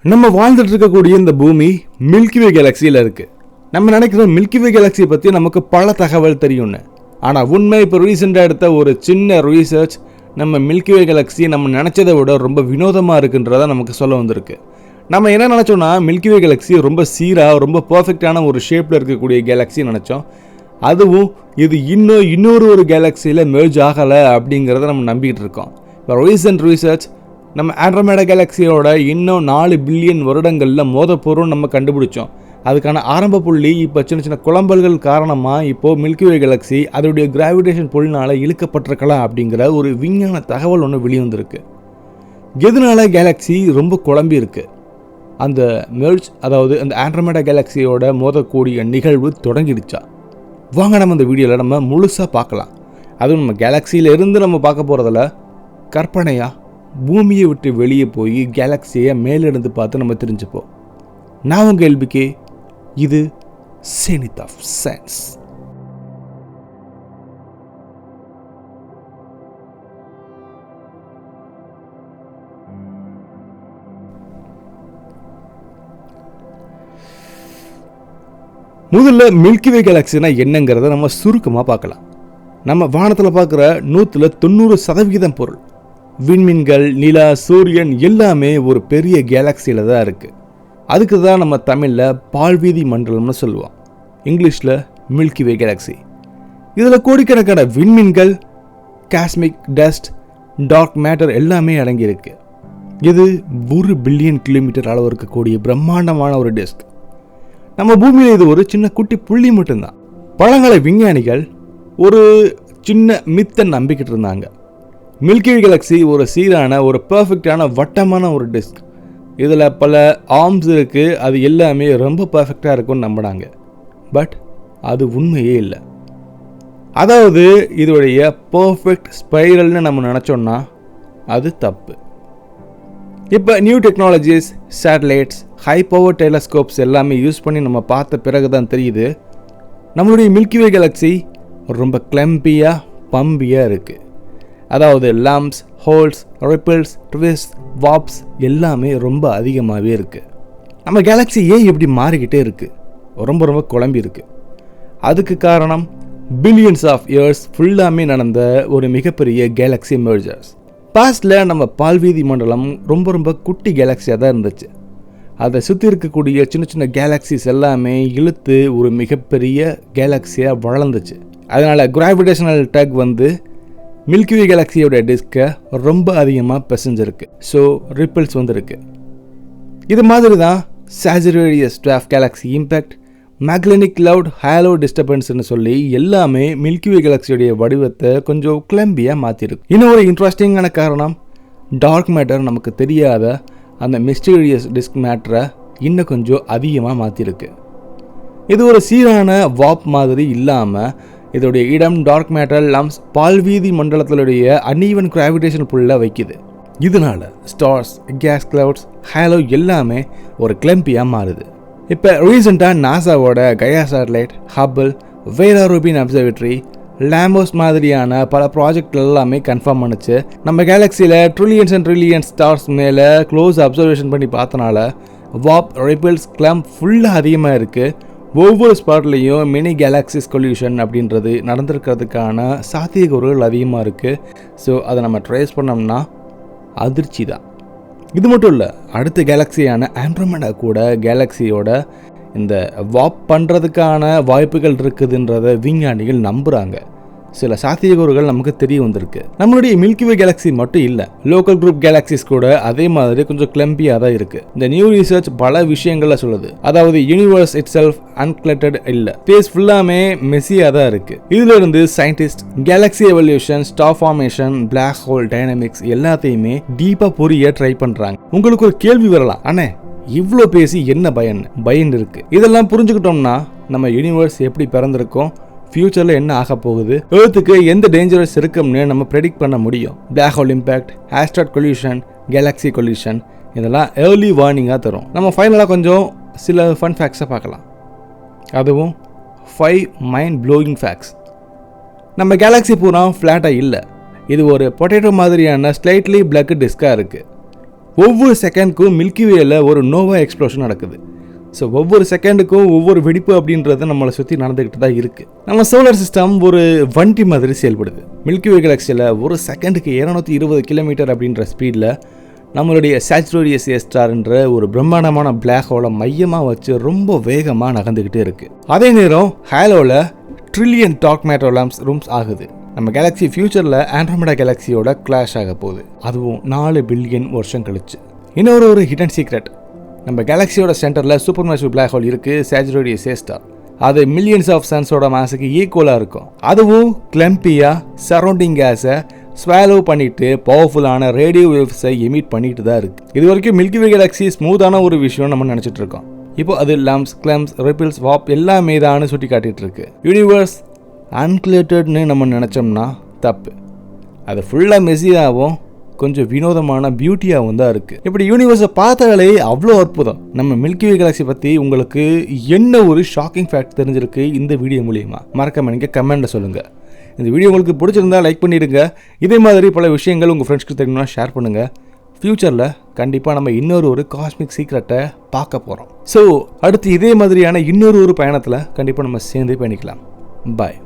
நம்ம வாழ்ந்துட்டு இருக்கக்கூடிய இந்த பூமி மில்கிவே கேலக்சியில் இருக்குது. நம்ம நினைக்கிறோம் மில்கிவே கேலக்சியை பற்றி நமக்கு பல தகவல் தெரியும்னு. ஆனால் உண்மை இப்போ ரீசெண்டாக எடுத்த ஒரு சின்ன ரீசர்ச் நம்ம மில்கிவே கேலக்சி நம்ம நினச்சதை விட ரொம்ப வினோதமாக இருக்குன்றதை நமக்கு சொல்ல வந்திருக்கு. நம்ம என்ன நினச்சோன்னா மில்கிவே கேலக்சி ரொம்ப சீராக ரொம்ப பர்ஃபெக்டான ஒரு ஷேப்பில் இருக்கக்கூடிய கேலக்சி நினச்சோம். அதுவும் இது இன்னொரு கேலக்சியில் மெர்ஜ் ஆகலை அப்படிங்கிறத நம்ம நம்பிக்கிட்டு இருக்கோம். இப்போ ரீசெண்ட் ரீசர்ச் நம்ம ஆண்ட்ரோமேடா கேலக்சியோட இன்னும் 4 பில்லியன் வருடங்களில் மோதப்போரும் நம்ம கண்டுபிடிச்சோம். அதுக்கான ஆரம்ப புள்ளி இப்போ சின்ன குழம்பல்கள் காரணமாக இப்போது மில்கிவே கேலக்சி அதோடைய கிராவிடேஷன் புள்ளினால் இழுக்கப்பட்டிருக்கலாம் அப்படிங்கிற ஒரு விஞ்ஞான தகவல் ஒன்று வெளிவந்திருக்கு. எதனால கேலக்சி ரொம்ப குழம்பி இருக்கு? அந்த மெர்ஜ், அதாவது அந்த ஆண்ட்ரோமேடா கேலக்சியோட மோதக்கூடிய நிகழ்வு தொடங்கிடுச்சா? வாங்க நம்ம இந்த வீடியோவில் நம்ம முழுசாக பார்க்கலாம். அதுவும் நம்ம கேலக்சியில் இருந்து நம்ம பார்க்க போகிறதில்ல, கற்பனையாக பூமியை விட்டு வெளியே போய் கேலக்சியை மேலிருந்து பார்த்து நம்ம தெரிஞ்சுப்போம். நான் உங்கள் எல்பிகே, இது செனித் ஆஃப் சயின்ஸ். முதல்ல மில்கிவே கேலக்சினா என்னங்கிறத நம்ம சுருக்கமாக பார்க்கலாம். நம்ம வானத்தில் பார்க்குற 190% பொருள், விண்மீன்கள், நிலா, சூரியன் எல்லாமே ஒரு பெரிய கேலக்சியில் தான் இருக்குது. அதுக்கு தான் நம்ம தமிழில் பால்வீதி மண்டலம்னு சொல்லுவோம், இங்கிலீஷில் மில்கிவே கேலக்சி. இதில் கோடிக்கணக்கான விண்மீன்கள், காஸ்மிக் டஸ்ட், டார்க் மேட்டர் எல்லாமே அடங்கியிருக்கு. இது 1 பில்லியன் கிலோமீட்டர் அளவு இருக்கக்கூடிய பிரம்மாண்டமான ஒரு டிஸ்க். நம்ம பூமியில் இது ஒரு சின்ன குட்டி புள்ளி மட்டும்தான். பழங்கால விஞ்ஞானிகள் ஒரு சின்ன மித்தை நம்பிக்கிட்டு இருந்தாங்க. மில்கிவே கேலக்சி ஒரு சீரான ஒரு பர்ஃபெக்டான வட்டமான ஒரு டிஸ்க். இதில் பல ஆர்ம்ஸ் இருக்குது, அது எல்லாமே ரொம்ப பர்ஃபெக்டாக இருக்கும்னு நம்பினாங்க. பட் அது உண்மையே இல்லை. அதாவது இதோடைய பர்ஃபெக்ட் ஸ்பைரல்னு நம்ம நினச்சோன்னா அது தப்பு. இப்போ new technologies, satellites, high power telescopes எல்லாமே யூஸ் பண்ணி நம்ம பார்த்த பிறகு தான் தெரியுது நம்மளுடைய மில்கிவே கேலக்சி ரொம்ப கிளம்பியாக பம்பியாக இருக்குது. அதாவது லம்ப்ஸ், ஹோல்ஸ், ரிப்பிள்ஸ், ட்விஸ்ட், வாப்ஸ் எல்லாமே ரொம்ப அதிகமாகவே இருக்குது. நம்ம கேலக்சி ஏன் இப்படி மாறிக்கிட்டே இருக்குது, ரொம்ப குழம்பி இருக்குது? அதுக்கு காரணம் பில்லியன்ஸ் ஆஃப் இயர்ஸ் ஃபுல்லாமே நடந்த ஒரு மிகப்பெரிய கேலக்சி மெர்ஜர்ஸ். பாஸ்டில் நம்ம பால்வீதி மண்டலம் ரொம்ப குட்டி கேலக்சியாக தான் இருந்துச்சு. அதை சுற்றி இருக்கக்கூடிய சின்ன கேலக்சிஸ் எல்லாமே இழுத்து ஒரு மிகப்பெரிய கேலக்சியாக வளர்ந்துச்சு. அதனால் கிராவிடேஷனல் டக் வந்து மில்கிவே கேலக்சியோட டிஸ்கை ரொம்ப அதிகமாக பிசைஞ்சிருக்கு. ஸோ ரிப்பிள்ஸ் வந்துருக்கு. இது மாதிரி தான் Sagittarius dwarf galaxy impact, magnetic cloud, halo டிஸ்டர்பன்ஸ்னு சொல்லி எல்லாமே மில்கிவே கேலக்சியோடைய வடிவத்தை கொஞ்சம் கிளம்பியாக மாற்றிருக்கு. இன்னும் ஒரு இன்ட்ரெஸ்டிங்கான காரணம், டார்க் மேட்டர் நமக்கு தெரியாத அந்த மிஸ்டீரியஸ் டிஸ்க் மேட்டரை இன்னும் கொஞ்சம் அதிகமாக மாற்றிருக்கு. இது ஒரு சீரான வாப் மாதிரி இல்லாமல் இதோடைய இடம் டார்க் மேட்டர் லம்ப்ஸ் பால்வீதி மண்டலத்தினுடைய அன்ஈவன் கிராவிடேஷன் புல்ல வைக்குது. இதனால ஸ்டார்ஸ், கேஸ் கிளவுட்ஸ், ஹாலோ எல்லாமே ஒரு கிளம்பியாக மாறுது. இப்போ ரீசெண்டாக நாசாவோட Gaia satellite, Hubble, Vera Rubin observatory, LAMOST மாதிரியான பல ப்ராஜெக்ட் எல்லாமே கன்ஃபார்ம் பண்ணுச்சு நம்ம கேலக்சியில் ட்ரில்லியன்ஸ் அண்ட் ட்ரில்லியன்ஸ் ஸ்டார்ஸ் மேலே க்ளோஸ் அப்சர்வேஷன் பண்ணி பார்த்தனால வாப், ரிப்பிள்ஸ், கிளம்ப் ஃபுல்லாக அதிகமாக இருக்குது. ஒவ்வொரு ஸ்பாட்லேயும் மினி கேலக்சிஸ் கொல்யூஷன் அப்படின்றது நடந்திருக்கிறதுக்கான சாத்தியக்கூறுகள் அதிகமாக இருக்குது. ஸோ அதை நம்ம ட்ரேஸ் பண்ணோம்னா அதிர்ச்சி தான். இது மட்டும் இல்லை, அடுத்த கேலக்சியான ஆண்ட்ரோமேடா கூட கேலக்சியோட இந்த வாப் பண்ணுறதுக்கான வாய்ப்புகள் இருக்குதுன்றதை விஞ்ஞானிகள் நம்புகிறாங்க. சில சாத்தியக்கூறுகள் நமக்கு தெரிய வந்திருக்கு. நம்மளுடைய மில்கிவே கேலக்சி மட்டும் இல்லை, லோக்கல் குரூப் கேலக்சிஸ் கூட அதே மாதிரி கொஞ்சம் கிளம்பியாக தான் இருக்குது. இந்த நியூ ரிசர்ச் பல விஷயங்கள சொல்லுது. அதாவது யூனிவர்ஸ் இட் செல்ஃப் அன்கிளட்டட் இல்லை, ஸ்பேஸ் ஃபுல்லாமே மெஸ்ஸியாக தான் இருக்குது. இதுல இருந்து scientist galaxy evolution, star formation, black hole dynamics எல்லாத்தையுமே டீப்பாக புரிய ட்ரை பண்ணுறாங்க. உங்களுக்கு ஒரு கேள்வி வரலாம், அண்ணே இவ்வளோ பேசி என்ன பயன் இருக்கு? இதெல்லாம் புரிஞ்சுக்கிட்டோம்னா நம்ம யூனிவர்ஸ் எப்படி பிறந்திருக்கோம், ஃபியூச்சரில் என்ன ஆக போகுது, ஏர்த்துக்கு எந்த டேஞ்சரஸ் இருக்கும்னு நம்ம ப்ரெடிக்ட் பண்ண முடியும். Black hole impact, asteroid collision, galaxy collision இதெல்லாம் ஏர்லி வார்னிங்காக தரும். நம்ம ஃபைனலாக கொஞ்சம் சில ஃபன் ஃபேக்ட்ஸை பார்க்கலாம். அதுவும் 5 மைண்ட் ப்ளோயிங் ஃபேக்ட்ஸ். நம்ம கேலக்சி பூரா ஃப்ளாட்டாக இல்லை, இது ஒரு பொட்டேட்டோ மாதிரியான ஸ்லைட்லி பிளாக் டிஸ்காக இருக்குது. ஒவ்வொரு செகண்டுக்கும் மில்கி வேல ஒரு நோவா எக்ஸ்ப்ளோஷன் நடக்குது. ஸோ ஒவ்வொரு செகண்டுக்கும் ஒவ்வொரு வெடிப்பு அப்படின்றது நம்மளை சுற்றி நடந்துக்கிட்டு தான் இருக்குது. நம்ம சோலார் சிஸ்டம் ஒரு வண்டி மாதிரி செயல்படுது. மில்கி வே கேலக்சியில் ஒரு செகண்டுக்கு 220 கிலோமீட்டர் அப்படின்ற ஸ்பீடில் நம்மளுடைய சாச்சுரேரியஸ் ஏ ஸ்டார்ன்ற ஒரு பிரம்மாண்டமான பிளாக் ஹோலை மையமாக வச்சு ரொம்ப வேகமாக நகர்ந்துக்கிட்டே இருக்குது. அதே நேரம் ஹேலோவில் ட்ரில்லியன் டார்க் மேட்டர் லேம்ப்ஸ் ரூம்ஸ் ஆகுது. நம்ம கேலக்ஸி ஃபியூச்சரில் ஆண்ட்ரோமெடா கேலக்சியோட கிளாஷ் ஆக போகுது, அதுவும் 4 பில்லியன் வருஷம் கழிச்சு. இன்னொரு ஹிடன் சீக்ரெட், நம்ம கேலக்சியோட சென்டரில் சூப்பர் மேசிவ் பிளாக் ஹோல் இருக்குது, சாச்சுரேரியஸ் ஏ ஸ்டார். அது மில்லியன்ஸ் ஆஃப் சன்ஸோட மாஸுக்கு ஈக்குவலாக இருக்கும். அதுவும் கிளம்பியாக சரௌண்டிங் கேஸை ஸ்வாலோ பண்ணிட்டு பவர்ஃபுல்லான ரேடியோ வேவ்ஸை எமிட் பண்ணிட்டு தான் இருக்குது. இது வரைக்கும் மில்கி வே கேலக்சி ஸ்மூத்தான ஒரு விஷயம் நம்ம நினச்சிட்டு இருக்கோம். இப்போ அது லம்ப்ஸ், கிளம்ஸ், ரிப்பிள்ஸ், வாப் எல்லாமே தான் சுட்டி காட்டிகிட்டு இருக்கு. யூனிவர்ஸ் அன்கிளேட்டட்னு நம்ம நினச்சோம்னா தப்பு. அது ஃபுல்லாக மெஸ்ஸியாகவும் கொஞ்சம் வினோதமான பியூட்டியாகவும் தான் இருக்குது. இப்படி யூனிவர்ஸை பார்த்தாலே அவ்வளோ அற்புதம். நம்ம மில்கி வே கேலக்சி பற்றி உங்களுக்கு என்ன ஒரு ஷாக்கிங் ஃபேக்ட் தெரிஞ்சிருக்கு இந்த வீடியோ மூலியமாக மறக்காம நீங்கள் கமெண்ட்டில் சொல்லுங்கள். இந்த வீடியோ உங்களுக்கு பிடிச்சிருந்தா லைக் பண்ணிடுங்க. இதே மாதிரி பல விஷயங்கள் உங்கள் ஃப்ரெண்ட்ஸ்க்கு தெரியும்னா ஷேர் பண்ணுங்கள். ஃப்யூச்சரில் கண்டிப்பாக நம்ம இன்னொரு காஸ்மிக் சீக்ரெட்டை பார்க்க போகிறோம். ஸோ அடுத்து இதே மாதிரியான இன்னொரு பயணத்தில் கண்டிப்பாக நம்ம சேர்ந்து பயணிக்கலாம். பாய்.